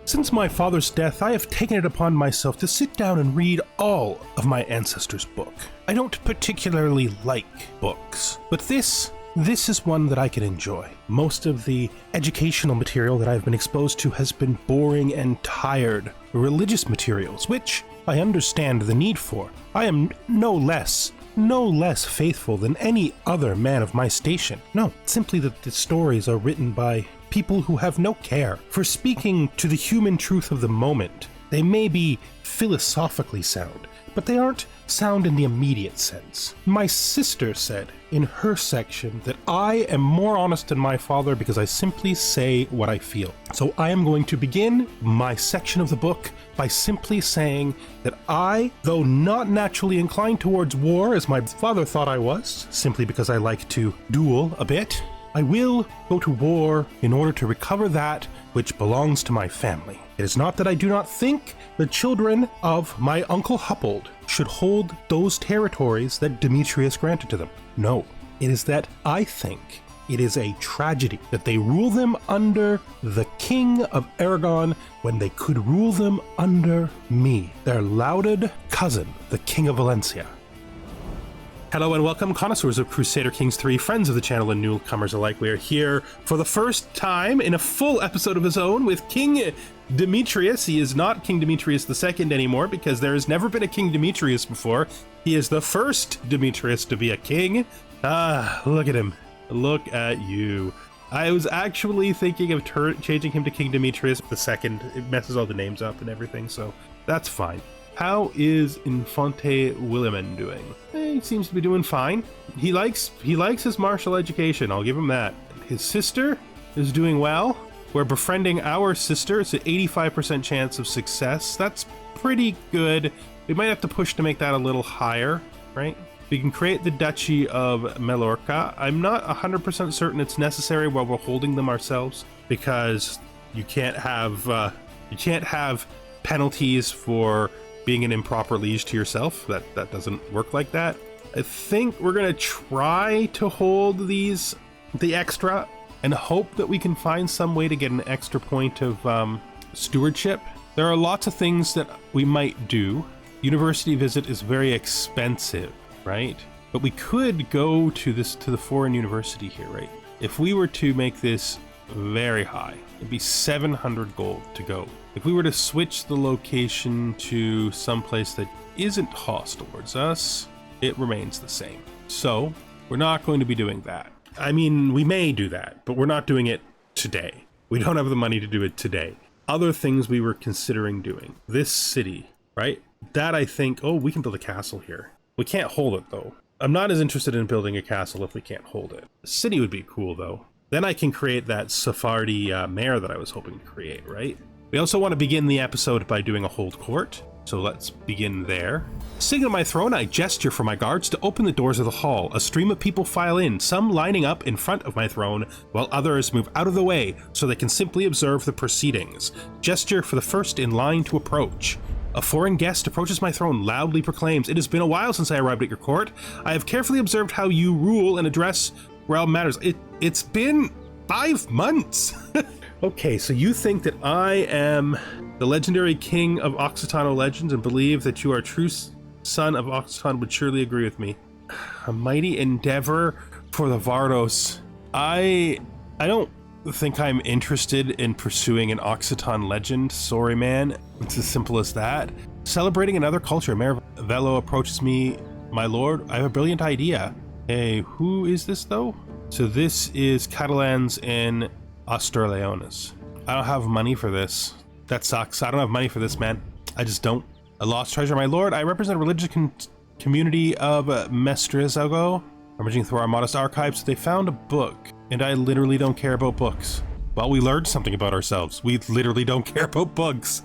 Since my father's death, I have taken it upon myself to sit down and read all of my ancestors' book. I don't particularly like books, but this is one that I can enjoy. Most of the educational material that I've been exposed to has been boring and tired religious materials, which I understand the need for. I am no less faithful than any other man of my station. No, simply that the stories are written by people who have no care for speaking to the human truth of the moment. They may be philosophically sound, but they aren't sound in the immediate sense. My sister said in her section that I am more honest than my father because I simply say what I feel. So I am going to begin my section of the book by simply saying that I, though not naturally inclined towards war as my father thought I was, simply because I like to duel a bit, I will go to war in order to recover that which belongs to my family. It is not that I do not think the children of my Uncle Huppold should hold those territories that Demetrius granted to them. No, it is that I think it is a tragedy that they rule them under the King of Aragon when they could rule them under me, their lauded cousin, the King of València. Hello and welcome, connoisseurs of Crusader Kings 3, friends of the channel and newcomers alike. We are here for the first time in a full episode of his own with King Demetrius. He is not King Demetrius II anymore because there has never been a King Demetrius before. He is the first Demetrius to be a king. Ah, look at him. Look at you. I was actually thinking of changing him to King Demetrius II. It messes all the names up and everything, so that's fine. How is Infante Williman doing? He seems to be doing fine. He likes his martial education, I'll give him that. His sister is doing well. We're befriending our sister. It's an 85% chance of success. That's pretty good. We might have to push to make that a little higher, right? We can create the Duchy of Mallorca. I'm not 100% certain it's necessary while we're holding them ourselves, because you can't have penalties for being an improper liege to yourself. That doesn't work like that. I think we're gonna try to hold the extra and hope that we can find some way to get an extra point of stewardship. There are lots of things that we might do. University visit is very expensive, right? But we could go to the foreign university here, right? If we were to make this very high, it'd be 700 gold to go. If we were to switch the location to someplace that isn't hostile towards us, it remains the same. So we're not going to be doing that. I mean, we may do that, but we're not doing it today. We don't have the money to do it today. Other things we were considering doing. This city, right? That I think, oh, we can build a castle here. We can't hold it though. I'm not as interested in building a castle if we can't hold it. The city would be cool though. Then I can create that Sephardi mayor that I was hoping to create, right? We also want to begin the episode by doing a hold court, so let's begin there. Sitting on my throne, I gesture for my guards to open the doors of the hall. A stream of people file in, some lining up in front of my throne, while others move out of the way so they can simply observe the proceedings. Gesture for the first in line to approach. A foreign guest approaches my throne, loudly proclaims, "It has been a while since I arrived at your court. I have carefully observed how you rule and address realm matters." It's been 5 months. Okay, so you think that I am the legendary king of Occitano legends and believe that you are a true son of Occitan would surely agree with me. A mighty endeavor for the Várdos. I don't think I'm interested in pursuing an Occitan legend. Sorry, man. It's as simple as that. Celebrating another culture. Mayor Velo approaches me. My lord, I have a brilliant idea. Hey, who is this though? So this is Catalans in Australeonis. I don't have money for this. That sucks. I don't have money for this, man. I just don't. A lost treasure, my lord. I represent a religious community of Mestrezago. Rummaging through our modest archives, they found a book, and I literally don't care about books. Well, we learned something about ourselves. We literally don't care about books.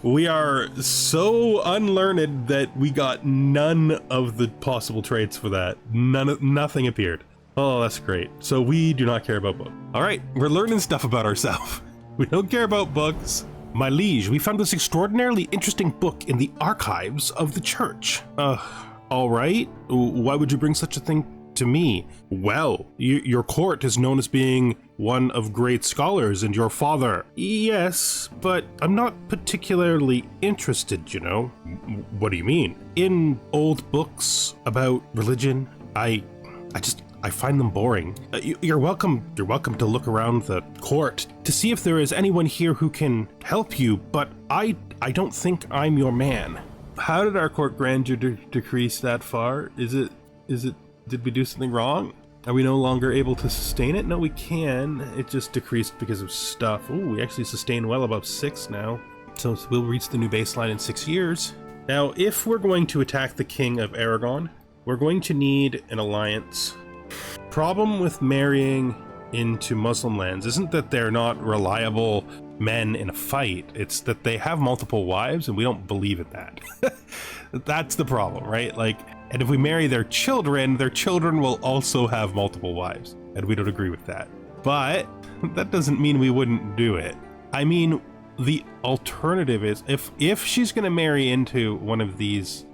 We are so unlearned that we got none of the possible traits for that. Nothing appeared. Oh, that's great. So we do not care about books. All right, we're learning stuff about ourselves. We don't care about books. My liege, we found this extraordinarily interesting book in the archives of the church. All right. Why would you bring such a thing to me? Well, your court is known as being one of great scholars and your father. Yes, but I'm not particularly interested, you know. What do you mean? In old books about religion, I find them boring. You're welcome to look around the court to see if there is anyone here who can help you, but I don't think I'm your man. How did our court grandeur decrease that far? Did we do something wrong? Are we no longer able to sustain it? No, we can. It just decreased because of stuff. Ooh, we actually sustain well above 6 now. So we'll reach the new baseline in 6 years. Now, if we're going to attack the King of Aragon, we're going to need an alliance. Problem with marrying into Muslim lands isn't that they're not reliable men in a fight, it's that they have multiple wives and we don't believe in that. That's the problem, right? Like, and if we marry their children will also have multiple wives, and we don't agree with that. But that doesn't mean we wouldn't do it. I mean, the alternative is if she's going to marry into one of these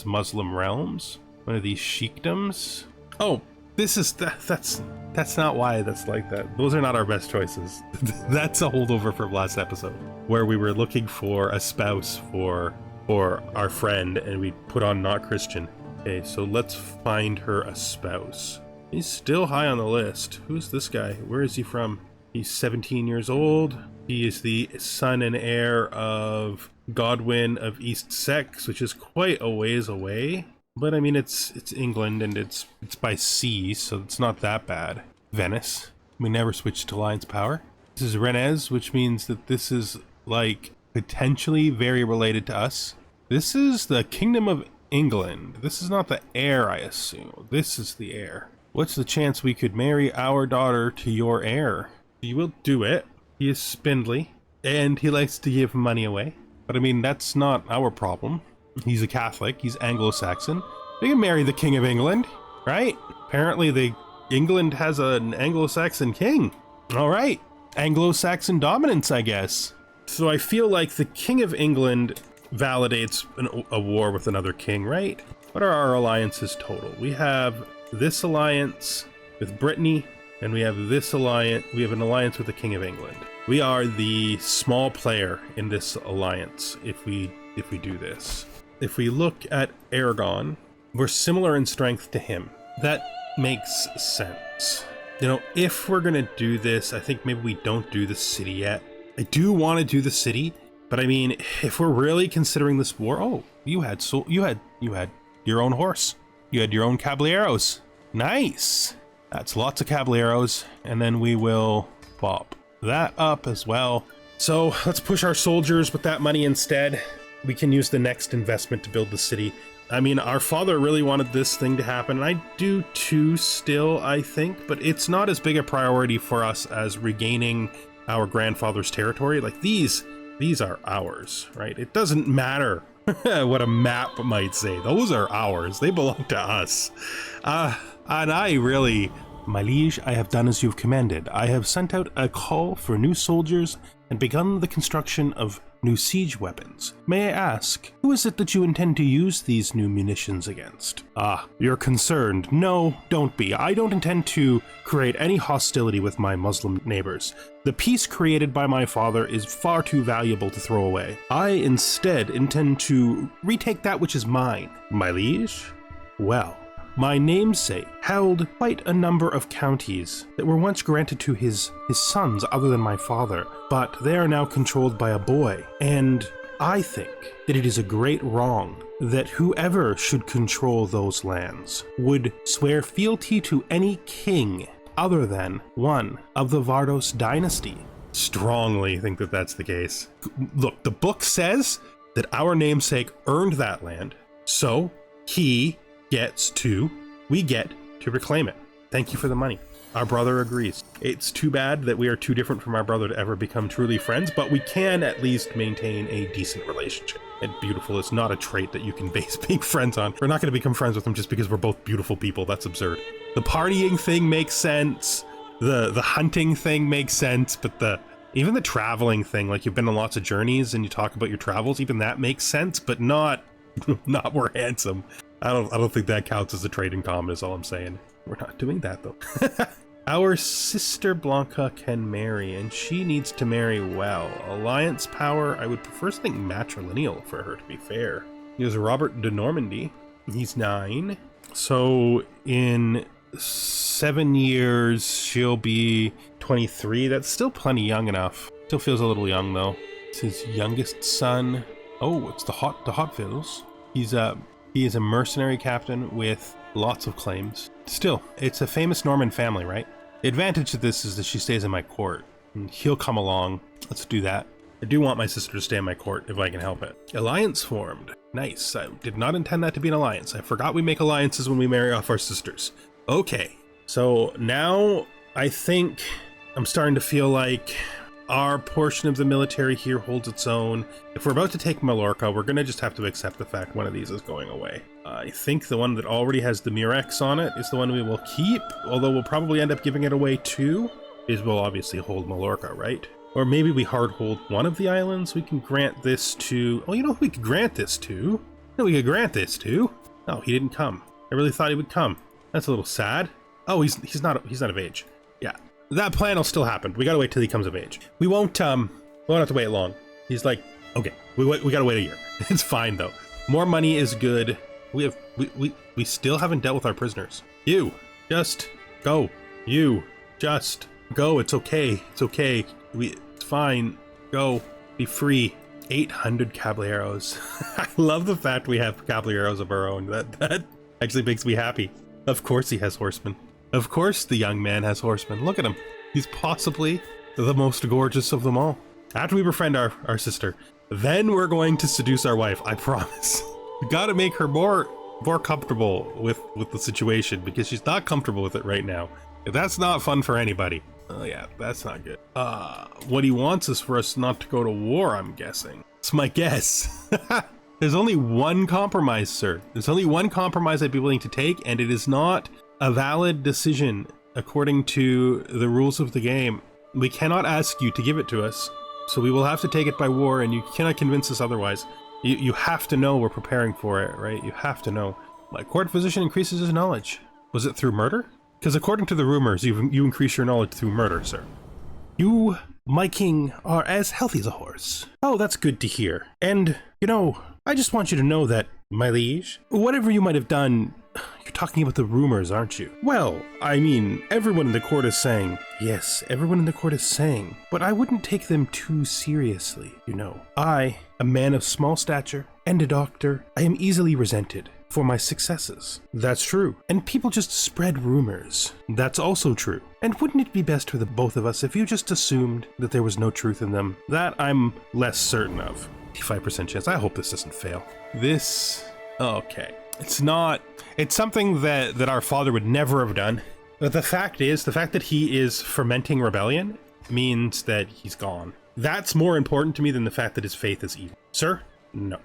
Muslim realms, one of these sheikdoms. Oh, that's not why that's like that. Those are not our best choices. That's a holdover from last episode, where we were looking for a spouse for our friend, and we put on not Christian. Okay, so let's find her a spouse. He's still high on the list. Who's this guy? Where is he from? He's 17 years old. He is the son and heir of Godwin of East Sex, which is quite a ways away. But I mean, it's England, and it's by sea, so it's not that bad. Venice. We never switched to Alliance Power. This is Rennes, which means that this is, like, potentially very related to us. This is the Kingdom of England. This is not the heir, I assume. This is the heir. What's the chance we could marry our daughter to your heir? You will do it. He is spindly, and he likes to give money away. But I mean, that's not our problem. He's a Catholic. He's Anglo-Saxon. We can marry the King of England, right? Apparently, England has an Anglo-Saxon king. All right. Anglo-Saxon dominance, I guess. So I feel like the King of England validates a war with another king, right? What are our alliances total? We have this alliance with Brittany, and we have this alliance. We have an alliance with the King of England. We are the small player in this alliance if we do this. If we look at Aragon, we're similar in strength to him. That makes sense. You know, if we're gonna do this, I think maybe we don't do the city yet. I do want to do the city, but I mean, if we're really considering this war, oh, you had your own horse. You had your own caballeros. Nice. That's lots of caballeros, and then we will bop that up as well. So let's push our soldiers with that money instead. We can use the next investment to build the city. I mean, our father really wanted this thing to happen, and I do too still, I think, but it's not as big a priority for us as regaining our grandfather's territory. Like, these are ours, right? It doesn't matter what a map might say. Those are ours. They belong to us. And I really... My liege, I have done as you've commanded. I have sent out a call for new soldiers and begun the construction of new siege weapons. May I ask, who is it that you intend to use these new munitions against? Ah, you're concerned. No, don't be. I don't intend to create any hostility with my Muslim neighbors. The peace created by my father is far too valuable to throw away. I instead intend to retake that which is mine. My liege? Well, my namesake held quite a number of counties that were once granted to his sons other than my father, but they are now controlled by a boy, and I think that it is a great wrong that whoever should control those lands would swear fealty to any king other than one of the Várdos dynasty. Strongly think that that's the case. Look, the book says that our namesake earned that land, so we get to reclaim it. Thank you for the money. Our brother agrees. It's too bad that we are too different from our brother to ever become truly friends, but we can at least maintain a decent relationship. And beautiful is not a trait that you can base being friends on. We're not going to become friends with him just because we're both beautiful people. That's absurd. The partying thing makes sense. The hunting thing makes sense, but even the traveling thing, like you've been on lots of journeys and you talk about your travels, even that makes sense, but not we're handsome. I don't think that counts as a trait in common, is all I'm saying. We're not doing that, though. Our sister Blanca can marry, and she needs to marry well. Alliance power, I would prefer something matrilineal for her, to be fair. Here's Robert de Normandy. He's 9. So in 7 years, she'll be 23. That's still plenty young enough. Still feels a little young, though. It's his youngest son. Oh, it's the Hotvilles. He is a mercenary captain with lots of claims. Still, it's a famous Norman family, right? The advantage of this is that she stays in my court, and he'll come along. Let's do that. I do want my sister to stay in my court if I can help it. Alliance formed. Nice. I did not intend that to be an alliance. I forgot we make alliances when we marry off our sisters. Okay. So now I think I'm starting to feel like our portion of the military here holds its own. If we're about to take Mallorca, we're going to just have to accept the fact one of these is going away. I think the one that already has the Murex on it is the one we will keep, although we'll probably end up giving it away too, is we'll obviously hold Mallorca, right? Or maybe we hard hold one of the islands. We can grant this to... Oh, you know who we could grant this to? No, we could grant this to. Oh, he didn't come. I really thought he would come. That's a little sad. Oh, he's not of age. Yeah. That plan will still happen. We gotta wait till he comes of age. We won't have to wait long. He's like, okay, we gotta wait a year. It's fine though. More money is good. We still haven't dealt with our prisoners. You, just go. You, just go. It's okay. It's okay. It's fine. Go. Be free. 800 caballeros. I love the fact we have caballeros of our own. That actually makes me happy. Of course he has horsemen. Of course the young man has horsemen. Look at him. He's possibly the most gorgeous of them all. After we befriend our sister, then we're going to seduce our wife. I promise. We gotta make her more comfortable with the situation, because she's not comfortable with it right now. That's not fun for anybody. Oh yeah, that's not good. What he wants is for us not to go to war, I'm guessing. It's my guess. There's only one compromise, sir. There's only one compromise I'd be willing to take, and it is not a valid decision according to the rules of the game. We cannot ask you to give it to us, so we will have to take it by war, and you cannot convince us otherwise. You have to know we're preparing for it, right? You have to know. My court physician increases his knowledge. Was it through murder? Because according to the rumors, you increase your knowledge through murder, sir. You, my king, are as healthy as a horse. Oh, that's good to hear. And, you know, I just want you to know that, my liege, whatever you might have done, you're talking about the rumors, aren't you? Well, I mean, everyone in the court is saying. Yes, everyone in the court is saying. But I wouldn't take them too seriously, you know. I, a man of small stature and a doctor, I am easily resented for my successes. That's true. And people just spread rumors. That's also true. And wouldn't it be best for the both of us if you just assumed that there was no truth in them? That I'm less certain of. 85% chance. I hope this doesn't fail. This... Okay. It's something that our father would never have done. But the fact that he is fermenting rebellion means that he's gone. That's more important to me than the fact that his faith is evil. Sir? No.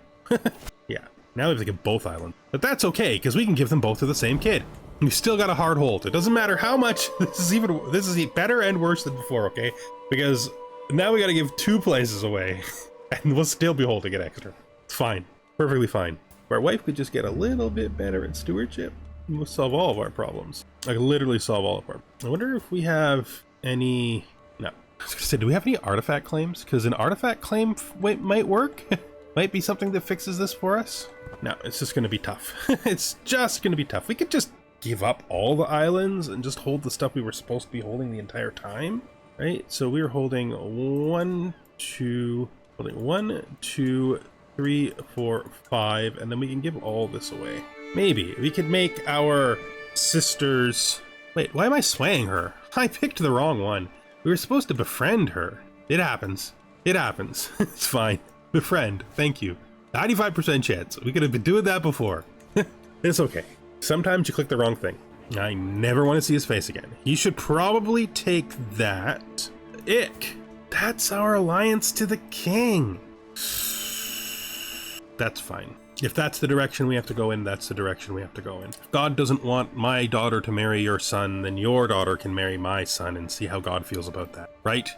Yeah. Now we have to give both islands. But that's okay, because we can give them both to the same kid. We still got a hard hold. It doesn't matter how much. This is better and worse than before, okay? Because now we got to give 2 places away. And we'll still be holding it extra. It's fine. Perfectly fine. If our wife could just get a little bit better at stewardship, we'll solve all of our problems. Like, literally solve all of our... I wonder if we have any... No. I was gonna say, do we have any artifact claims? Because an artifact claim might work. Might be something that fixes this for us. No, it's just gonna be tough. It's just gonna be tough. We could just give up all the islands and just hold the stuff we were supposed to be holding the entire time, right? So we were holding 1, 2, 3, 4, 5, and then we can give all this away. Maybe we could make our sisters... Wait, why am I swaying her? I picked the wrong one. We were supposed to befriend her. It happens. It happens. It's fine. Befriend. Thank you. 95% chance. We could have been doing that before. It's okay. Sometimes you click the wrong thing. I never want to see his face again. He should probably take that. Ick. That's our alliance to the king. That's fine. If that's the direction we have to go in, that's the direction we have to go in. If God doesn't want my daughter to marry your son, then your daughter can marry my son and see how God feels about that, right?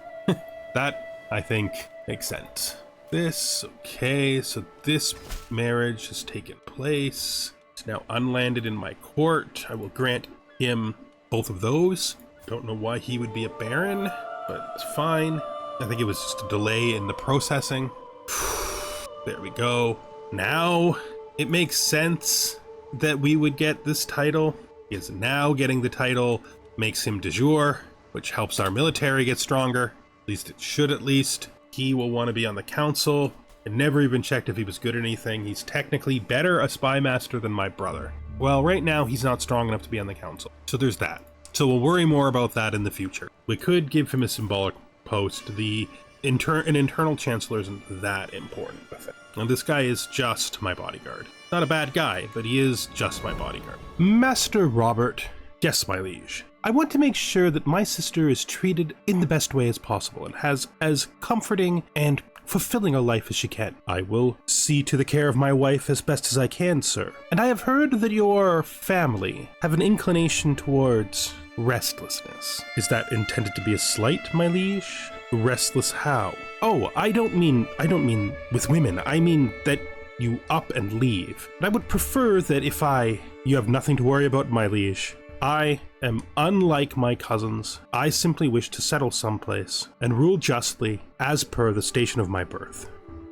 That, I think, makes sense. This, okay, so this marriage has taken place. It's now unlanded in my court. I will grant him both of those. Don't know why he would be a baron, but it's fine. I think it was just a delay in the processing. There we go. Now it makes sense that we would get this title, because now getting the title makes him de jure, which helps our military get stronger. At least it should at least. He will want to be on the council. I never even checked if he was good at anything. He's technically better a spy master than my brother. Well, right now he's not strong enough to be on the council. So there's that. So we'll worry more about that in the future. We could give him a symbolic post. An internal chancellor isn't that important. And this guy is just my bodyguard. Not a bad guy, but he is just my bodyguard. Master Robert. Yes, my liege. I want to make sure that my sister is treated in the best way as possible and has as comforting and fulfilling a life as she can. I will see to the care of my wife as best as I can, sir. And I have heard that your family have an inclination towards restlessness. Is that intended to be a slight, my liege? Restless how? Oh, I don't mean with women. I mean that you up and leave. And I would prefer that you have nothing to worry about, my liege. I am unlike my cousins. I simply wish to settle someplace and rule justly as per the station of my birth.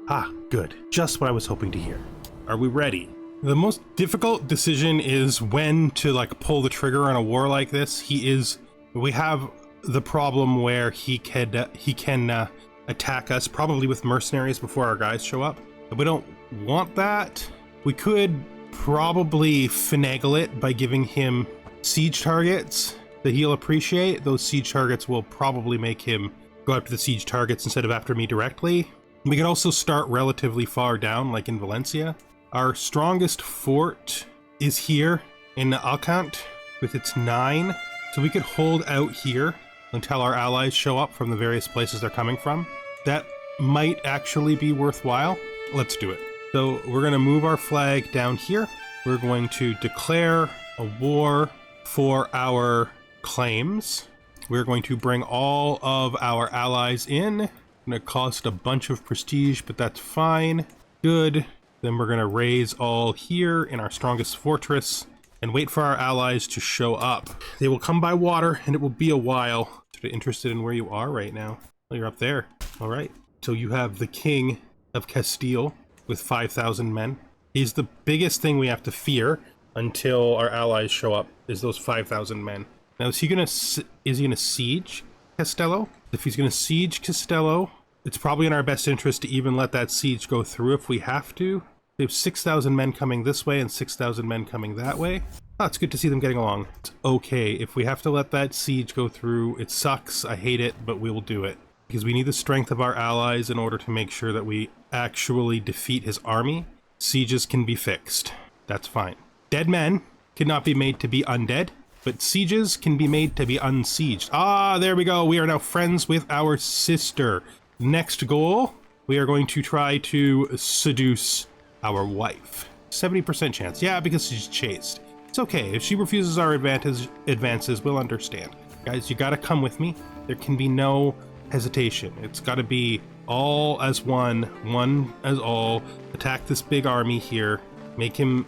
Ah, good. Just what I was hoping to hear. Are we ready? The most difficult decision is when to pull the trigger on a war like this. We have the problem where he can attack us probably with mercenaries before our guys show up. But we don't want that. We could probably finagle it by giving him siege targets that he'll appreciate. Those siege targets will probably make him go after the siege targets instead of after me directly. We can also start relatively far down, like in València. Our strongest fort is here in Alcant with its 9. So we could hold out here until our allies show up from the various places they're coming from. That might actually be worthwhile. Let's do it. So we're going to move our flag down here. We're going to declare a war for our claims. We're going to bring all of our allies in. It's going to cost a bunch of prestige, but that's fine. Good. Then we're going to raise all here in our strongest fortress and wait for our allies to show up. They will come by water and it will be a while. Sort of interested in where you are right now. Oh, you're up there. All right. So you have the King of Castile with 5,000 men. He's the biggest thing we have to fear until our allies show up, is those 5,000 men. Now, is he gonna siege Castello? If he's gonna siege Castello, it's probably in our best interest to even let that siege go through if we have to. We have 6,000 men coming this way and 6,000 men coming that way. Oh, it's good to see them getting along. It's okay. If we have to let that siege go through, it sucks. I hate it, but we will do it. Because we need the strength of our allies in order to make sure that we actually defeat his army. Sieges can be fixed. That's fine. Dead men cannot be made to be undead, but sieges can be made to be unsieged. Ah, there we go. We are now friends with our sister. Next goal, we are going to try to seduce our wife. 70% chance. Yeah, because she's chaste. It's okay. If she refuses our advances, we'll understand. Guys, you gotta come with me. There can be no hesitation. It's gotta be all as one, one as all. Attack this big army here. Make him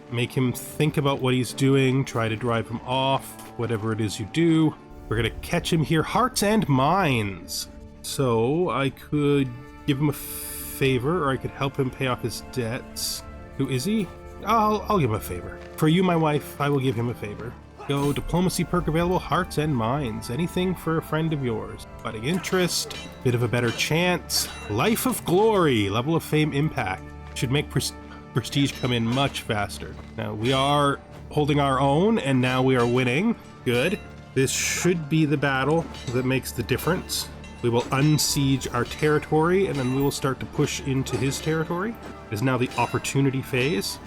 think about what he's doing, try to drive him off, whatever it is you do. We're gonna catch him here. Hearts and minds. So I could give him a favor, or I could help him pay off his debts. Who is he? I'll give him a favor. For you, my wife, I will give him a favor. Go, diplomacy perk available, hearts and minds. Anything for a friend of yours. Budding interest, bit of a better chance. Life of glory, level of fame impact. Should make prestige come in much faster. Now we are holding our own and now we are winning. Good. This should be the battle that makes the difference. We will unsiege our territory and then we will start to push into his territory. It is now the opportunity phase.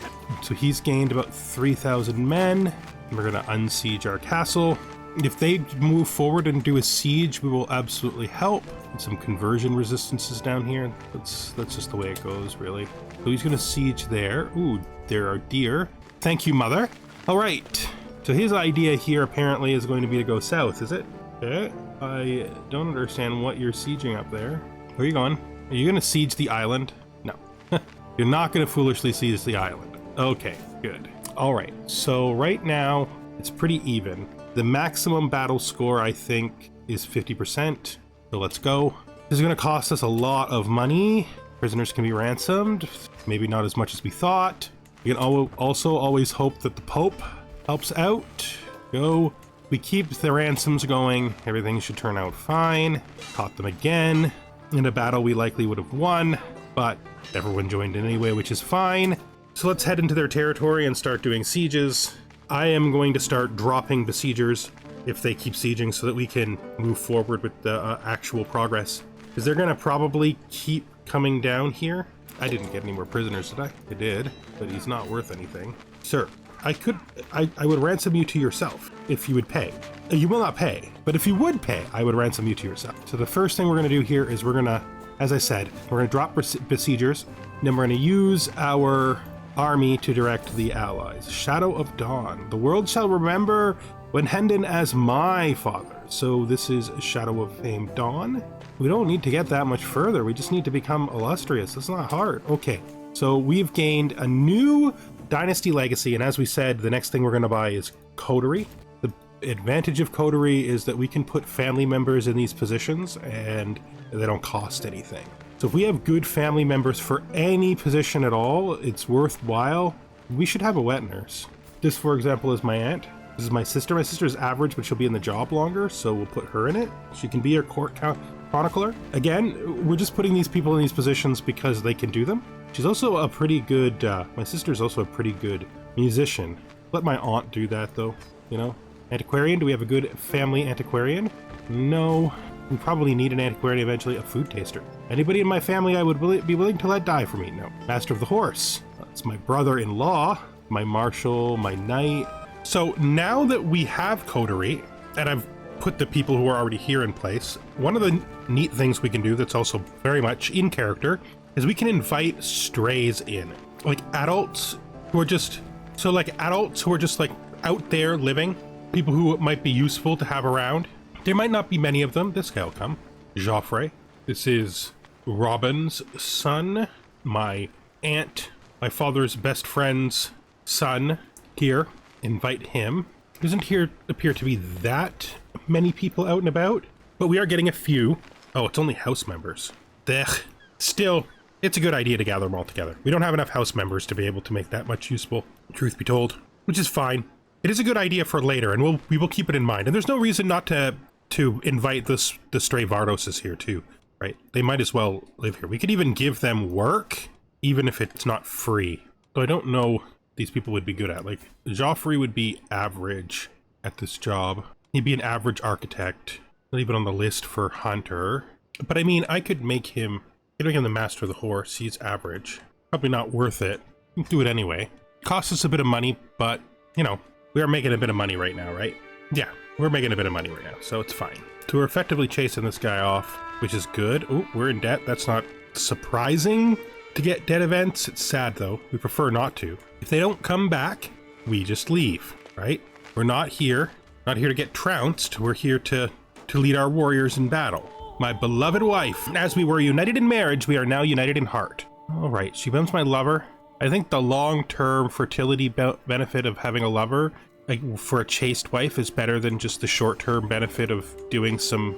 So he's gained about 3,000 men. We're going to unsiege our castle. If they move forward and do a siege, we will absolutely help. And some conversion resistances down here. That's just the way it goes, really. So he's going to siege there. Ooh, there are deer. Thank you, mother. All right. So his idea here apparently is going to be to go south, is it? Okay. I don't understand what you're sieging up there. Where are you going? Are you going to siege the island? No. You're not going to foolishly siege the island. Okay, good. All right. So right now, it's pretty even. The maximum battle score, I think, is 50%. So let's go. This is going to cost us a lot of money. Prisoners can be ransomed. Maybe not as much as we thought. We can also always hope that the Pope helps out. Go. We keep the ransoms going. Everything should turn out fine. Caught them again. In a battle we likely would have won, but everyone joined in anyway, which is fine. So let's head into their territory and start doing sieges. I am going to start dropping besiegers if they keep sieging so that we can move forward with the actual progress. Because they're going to probably keep coming down here. I didn't get any more prisoners, did I? I did, but he's not worth anything. Sir, I would ransom you to yourself if you would pay. You will not pay, but if you would pay, I would ransom you to yourself. So the first thing we're going to do here is we're going to, as I said, we're going to drop besiegers. Then we're going to use our army to direct the allies. Shadow of Dawn. The world shall remember when Hendon as my father. So this is Shadow of Fame Dawn. We don't need to get that much further. We just need to become illustrious. That's not hard. Okay, so we've gained a new Dynasty Legacy, and as we said, the next thing we're going to buy is Coterie. The advantage of Coterie is that we can put family members in these positions, and they don't cost anything. So if we have good family members for any position at all, it's worthwhile. We should have a wet nurse. This, for example, is my aunt. This is my sister. My sister is average, but she'll be in the job longer, so we'll put her in it. She can be our court chronicler. Again, we're just putting these people in these positions because they can do them. She's also a pretty good, my sister's also a pretty good musician. Let my aunt do that though, you know? Antiquarian, do we have a good family antiquarian? No, we probably need an antiquarian eventually. A food taster. Anybody in my family I would be willing to let die for me? No. Master of the horse. That's my brother-in-law, my marshal, my knight. So now that we have Coterie, and I've put the people who are already here in place, one of the neat things we can do that's also very much in character is we can invite strays in, like adults who are just like out there living, people who might be useful to have around. There might not be many of them. This guy will come. Joffrey. This is Robin's son, my aunt, my father's best friend's son here. Invite him. Doesn't appear to be that many people out and about, but we are getting a few. Oh, it's only house members. Ugh. Still, it's a good idea to gather them all together. We don't have enough house members to be able to make that much useful, truth be told, which is fine. It is a good idea for later, and we will keep it in mind. And there's no reason not to invite the stray Vardoses here too, right? They might as well live here. We could even give them work, even if it's not free. So I don't know these people would be good at. Like, Joffrey would be average at this job. He'd be an average architect. Leave it on the list for hunter. But I mean, I could make him the master of the horse. He's average. Probably not worth it. Do it anyway. Costs us a bit of money, but, you know, we are making a bit of money right now, right? Yeah, we're making a bit of money right now, so it's fine. So we're effectively chasing this guy off, which is good. Oh, we're in debt. That's not surprising to get debt events. It's sad, though. We prefer not to. If they don't come back, we just leave, right? We're not here to get trounced. We're here to lead our warriors in battle. My beloved wife, as we were united in marriage, we are now united in heart. All right, she becomes my lover. I think the long-term fertility benefit of having a lover, like for a chaste wife, is better than just the short-term benefit of doing some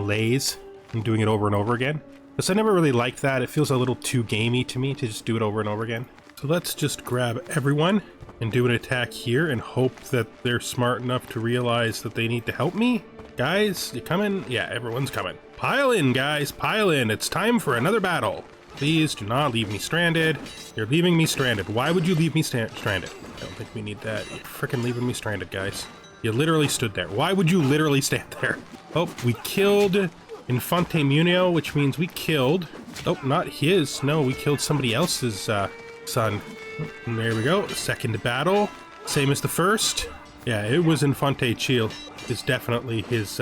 lays and doing it over and over again. Because I never really liked that. It feels a little too gamey to me to just do it over and over again. So let's just grab everyone and do an attack here and hope that they're smart enough to realize that they need to help me. Guys, you coming? Yeah, everyone's coming. Pile in, guys, pile in. It's time for another battle. Please do not leave me stranded. You're leaving me stranded. Why would you leave me stranded? I don't think we need that. You're freaking leaving me stranded, guys. You literally stood there. Why would you literally stand there? Oh, we killed Infante Munio, which means we killed... Oh, not his. No, we killed somebody else's son. And there we go. Second battle. Same as the first. Yeah, it was Infante Chil. It's definitely his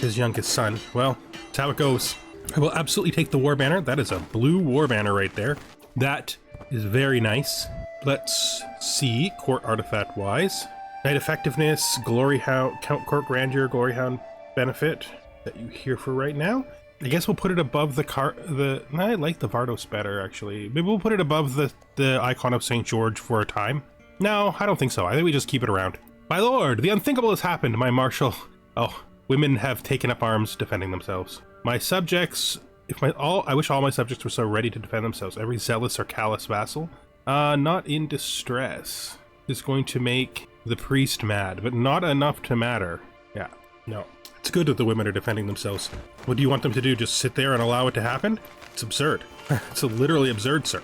youngest son. Well, that's how it goes. I will absolutely take the war banner. That is a blue war banner right there. That is very nice. Let's see, court artifact wise. Knight effectiveness, glory hound, count court grandeur, glory hound benefit that you hear for right now. I guess we'll put it above I like the Várdos better actually. Maybe we'll put it above the icon of St. George for a time. No, I don't think so. I think we just keep it around. My lord, the unthinkable has happened, my marshal. Oh, women have taken up arms defending themselves. My subjects, I wish all my subjects were so ready to defend themselves. Every zealous or callous vassal, not in distress, is going to make the priest mad, but not enough to matter. Yeah, no. It's good that the women are defending themselves. What do you want them to do? Just sit there and allow it to happen? It's absurd. It's literally absurd, sir.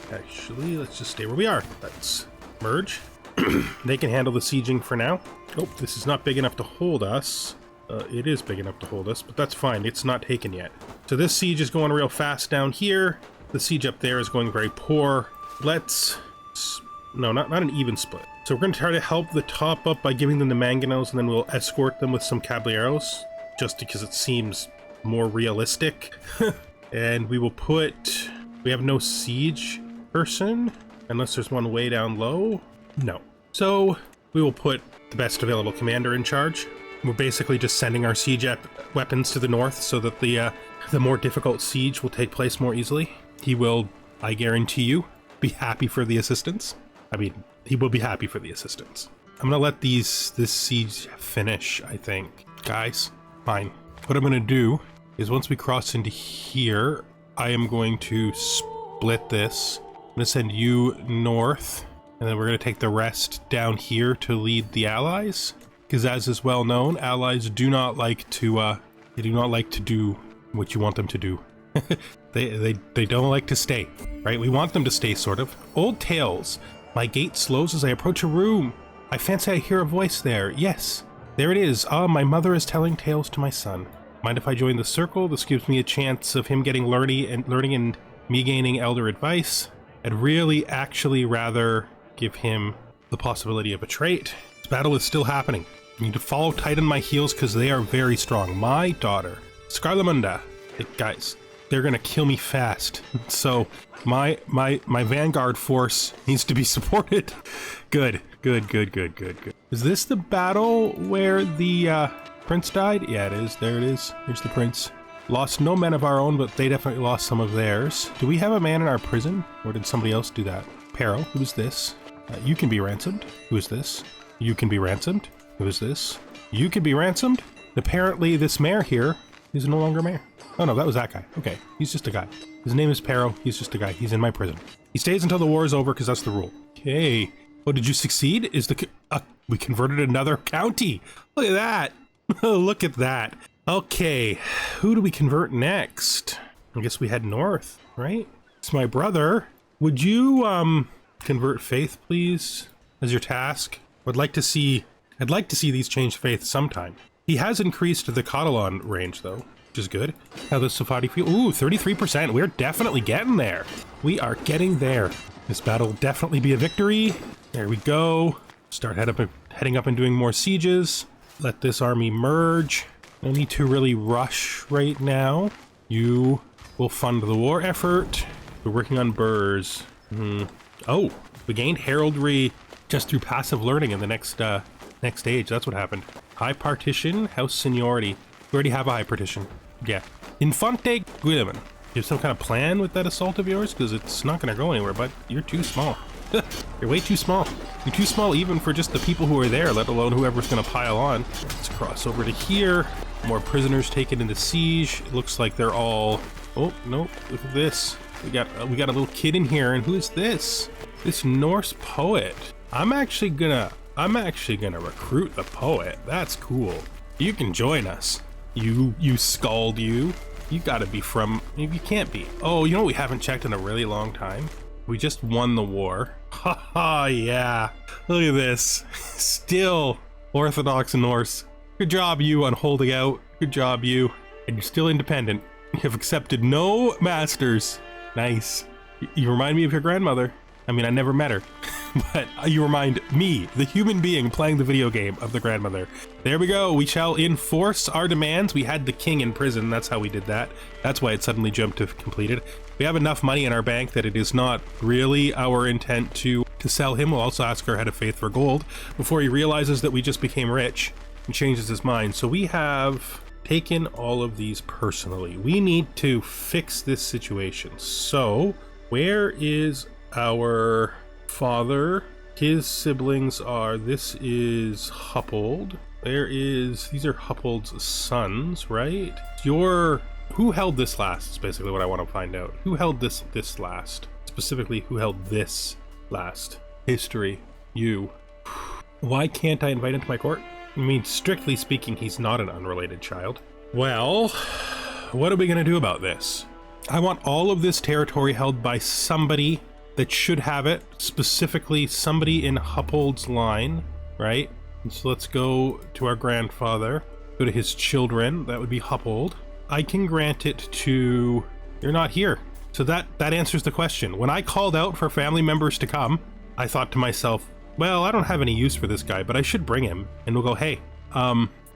Actually, let's just stay where we are. Let's merge. They can handle the sieging for now. Oh, this is not big enough to hold us. It is big enough to hold us, but that's fine. It's not taken yet. So this siege is going real fast down here. The siege up there is going very poor. Let's... No, not an even split. So we're going to try to help the top up by giving them the mangonels, and then we'll escort them with some caballeros, just because it seems more realistic. And we will put... We have no siege person, unless there's one way down low. No. So we will put the best available commander in charge. We're basically just sending our siege weapons to the north so that the more difficult siege will take place more easily. He will, I guarantee you, be happy for the assistance. I mean, he will be happy for the assistance. I'm gonna let this siege finish, I think. Guys, fine. What I'm gonna do is once we cross into here, I am going to split this. I'm gonna send you north, and then we're gonna take the rest down here to lead the allies. Because as is well known, allies do not like to, they do not like to do what you want them to do. they don't like to stay, right? We want them to stay, sort of. Old tales. My gait slows as I approach a room. I fancy I hear a voice there. Yes, there it is. Ah, my mother is telling tales to my son. Mind if I join the circle? This gives me a chance of him getting learning and me gaining elder advice. I'd really actually rather give him the possibility of a trait. This battle is still happening. I need to follow tight on my heels because they are very strong. My daughter, Scarlamunda. Hey, guys, they're gonna kill me fast. So my vanguard force needs to be supported. Good. Is this the battle where the prince died? Yeah, it is. There it is. Here's the prince. Lost no men of our own, but they definitely lost some of theirs. Do we have a man in our prison, or did somebody else do that? Peril, who is this? You can be ransomed. Who is this? You can be ransomed. Who is this? You can be ransomed. Apparently this mayor here is no longer mayor. Oh no, that was that guy. Okay, he's just a guy. His name is Peril. He's just a guy. He's in my prison. He stays until the war is over because that's the rule. Okay. Oh, did you succeed? We converted another county. Look at that. Look at that. Okay, who do we convert next? I guess we head north, right? It's my brother. Would you convert faith, please, as your task? I'd like to see these change faith sometime. He has increased the Catalan range though, which is good. How does Safadi feel? Ooh, 33%. We're definitely getting there. We are getting there. This battle will definitely be a victory. There we go. Start heading up and doing more sieges. Let this army merge. No need to really rush right now. You will fund the war effort. We're working on burrs. Oh, we gained heraldry just through passive learning in the next stage. That's what happened. High partition, house seniority. We already have a high partition. Yeah. Infante Guillermin. You have some kind of plan with that assault of yours? Because it's not going to go anywhere, but you're too small. You're way too small. You're too small even for just the people who are there, let alone whoever's going to pile on. Let's cross over to here. More prisoners taken into siege. It looks like they're all... Oh, no. Look at this. We got a little kid in here, and who is this? This Norse poet. I'm actually gonna recruit the poet. That's cool. You can join us. You scald you. You gotta be from... You can't be. Oh, you know what we haven't checked in a really long time? We just won the war. Haha, yeah. Look at this. Still Orthodox Norse. Good job, you, on holding out. Good job, you. And you're still independent. You have accepted no masters. Nice. You remind me of your grandmother. I mean, I never met her. But you remind me, the human being playing the video game, of the grandmother. There we go. We shall enforce our demands. We had the king in prison. That's how we did that. That's why it suddenly jumped to completed. We have enough money in our bank that it is not really our intent to sell him. We'll also ask our head of faith for gold before he realizes that we just became rich and changes his mind. So we have taken all of these personally. We need to fix this situation. So where is our father His siblings are, this is Huppold. These are Huppold's sons, right? Who held this last is basically what I want to find out. Who held this last? Specifically, who held this last? History. You. Why can't I invite him to my court? I mean, strictly speaking, he's not an unrelated child. Well, what are we gonna do about this? I want all of this territory held by somebody that should have it, specifically somebody in Huppold's line, right? And so let's go to our grandfather, go to his children, that would be Huppold. I can grant it to, you're not here. So that answers the question. When I called out for family members to come, I thought to myself, well, I don't have any use for this guy, but I should bring him. And we'll go, hey,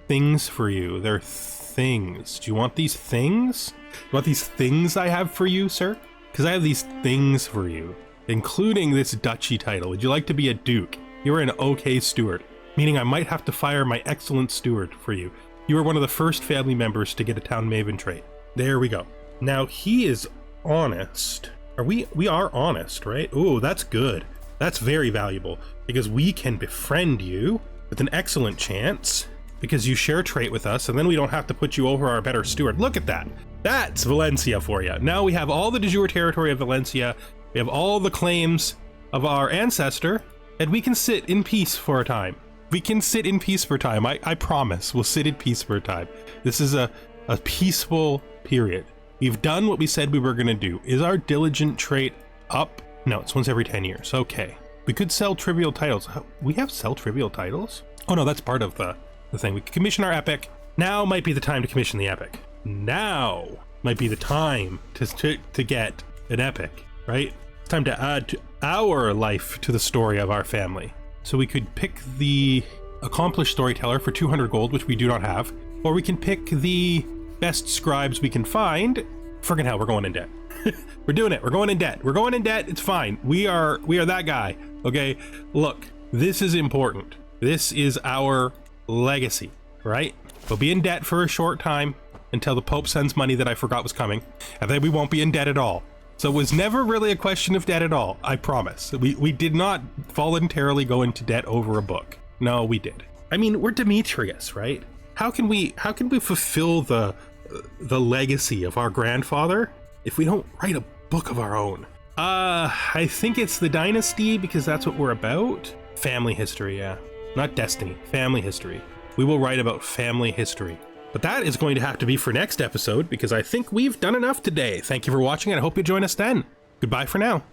things for you. They're things. Do you want these things? You want these things I have for you, sir? Because I have these things for you, including this duchy title. Would you like to be a duke? You're an okay steward, meaning I might have to fire my excellent steward for you. You are one of the first family members to get a town maven trait. There we go. Now he is honest. We are honest, right? Oh, that's good. That's very valuable because we can befriend you with an excellent chance because you share a trait with us, and then we don't have to put you over our better steward. Look at that. That's València for you. Now we have all the de jure territory of València. We have all the claims of our ancestor, and we can sit in peace for a time. We can sit in peace for a time. I promise we'll sit in peace for a time. This is a peaceful period. We've done what we said we were going to do. Is our diligent trait up? No, it's once every 10 years. Okay. We could sell trivial titles. We have sell trivial titles? Oh no, that's part of the thing. We could commission our epic. Now might be the time to commission the epic. Now might be the time to get an epic, right? It's time to add to our life to the story of our family. So we could pick the accomplished storyteller for 200 gold, which we do not have, or we can pick the best scribes we can find. Friggin' hell, we're going in debt. We're doing it. We're going in debt. We're going in debt. It's fine. We are that guy. Okay. Look, this is important. This is our legacy, right? We'll be in debt for a short time until the Pope sends money that I forgot was coming, and then we won't be in debt at all. So it was never really a question of debt at all. I promise. We did not voluntarily go into debt over a book. No, we did. I mean, we're Demetrius, right? How can we fulfill the legacy of our grandfather if we don't write a book of our own? I think it's the dynasty because that's what we're about. Family history, yeah. Not destiny, family history. We will write about family history. But that is going to have to be for next episode because I think we've done enough today. Thank you for watching and I hope you join us then. Goodbye for now.